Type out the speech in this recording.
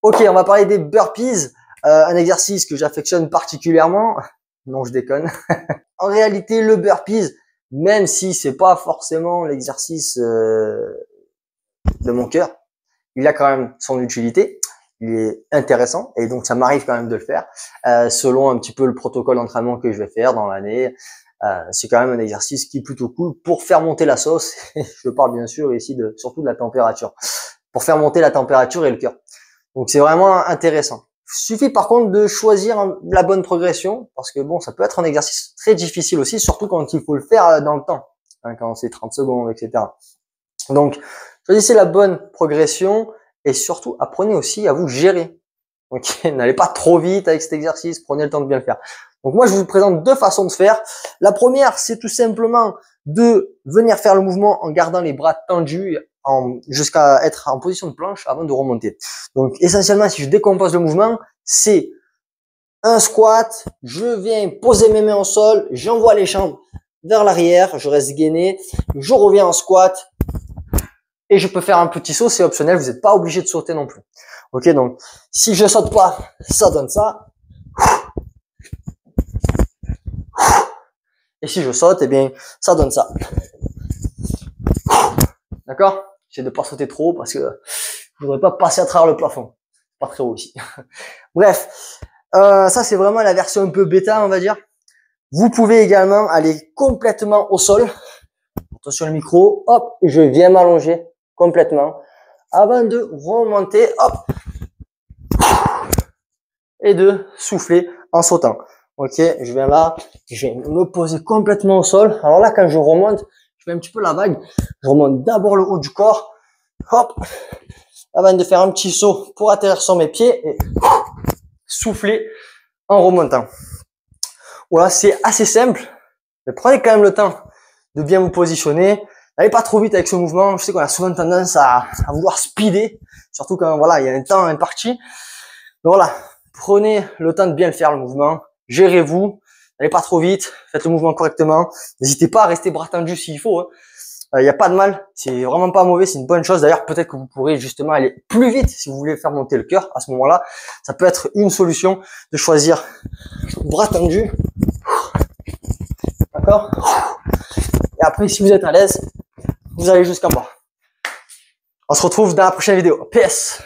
Ok, on va parler des burpees, un exercice que j'affectionne particulièrement. Non, je déconne. En réalité, le burpees, même si c'est pas forcément l'exercice de mon cœur, il a quand même son utilité. Il est intéressant et donc ça m'arrive quand même de le faire selon un petit peu le protocole d'entraînement que je vais faire dans l'année. C'est quand même un exercice qui est plutôt cool pour faire monter la sauce. Je parle bien sûr ici surtout de la température, pour faire monter la température et le cœur. Donc c'est vraiment intéressant. Il suffit par contre de choisir la bonne progression parce que bon, ça peut être un exercice très difficile aussi, surtout quand il faut le faire dans le temps, hein, quand c'est 30 secondes, etc. Donc choisissez la bonne progression et surtout apprenez aussi à vous gérer. Donc n'allez pas trop vite avec cet exercice, prenez le temps de bien le faire. Donc moi je vous présente deux façons de faire. La première, c'est tout simplement de venir faire le mouvement en gardant les bras tendus jusqu'à être en position de planche avant de remonter. Donc essentiellement, si je décompose le mouvement, c'est un squat, je viens poser mes mains au sol, j'envoie les jambes vers l'arrière, je reste gainé, je reviens en squat et je peux faire un petit saut, c'est optionnel, vous n'êtes pas obligé de sauter non plus. Ok, donc si je saute pas, ça donne ça. Et si je saute, eh bien, ça donne ça. D'accord? J'essaie de pas sauter trop parce que je voudrais pas passer à travers le plafond. Pas très haut aussi. Bref, ça c'est vraiment la version un peu bêta, on va dire. Vous pouvez également aller complètement au sol. Attention le micro, hop, je viens m'allonger complètement avant de remonter, hop, et de souffler en sautant. Ok, je viens là, je vais me poser complètement au sol. Alors là, quand je remonte, je fais un petit peu la vague. Je remonte d'abord le haut du corps, hop, avant de faire un petit saut pour atterrir sur mes pieds et souffler en remontant. Voilà, c'est assez simple, mais prenez quand même le temps de bien vous positionner. N'allez pas trop vite avec ce mouvement. Je sais qu'on a souvent tendance à vouloir speeder, surtout quand voilà, il y a un temps imparti. Mais voilà, prenez le temps de bien le faire le mouvement. Gérez-vous, n'allez pas trop vite, faites le mouvement correctement. N'hésitez pas à rester bras tendus s'il faut. Hein. Il n'y a pas de mal, c'est vraiment pas mauvais, c'est une bonne chose. D'ailleurs, peut-être que vous pourrez justement aller plus vite si vous voulez faire monter le cœur. À ce moment-là, ça peut être une solution de choisir bras tendus. D'accord? Et après, si vous êtes à l'aise, vous allez jusqu'en bas. On se retrouve dans la prochaine vidéo. PS!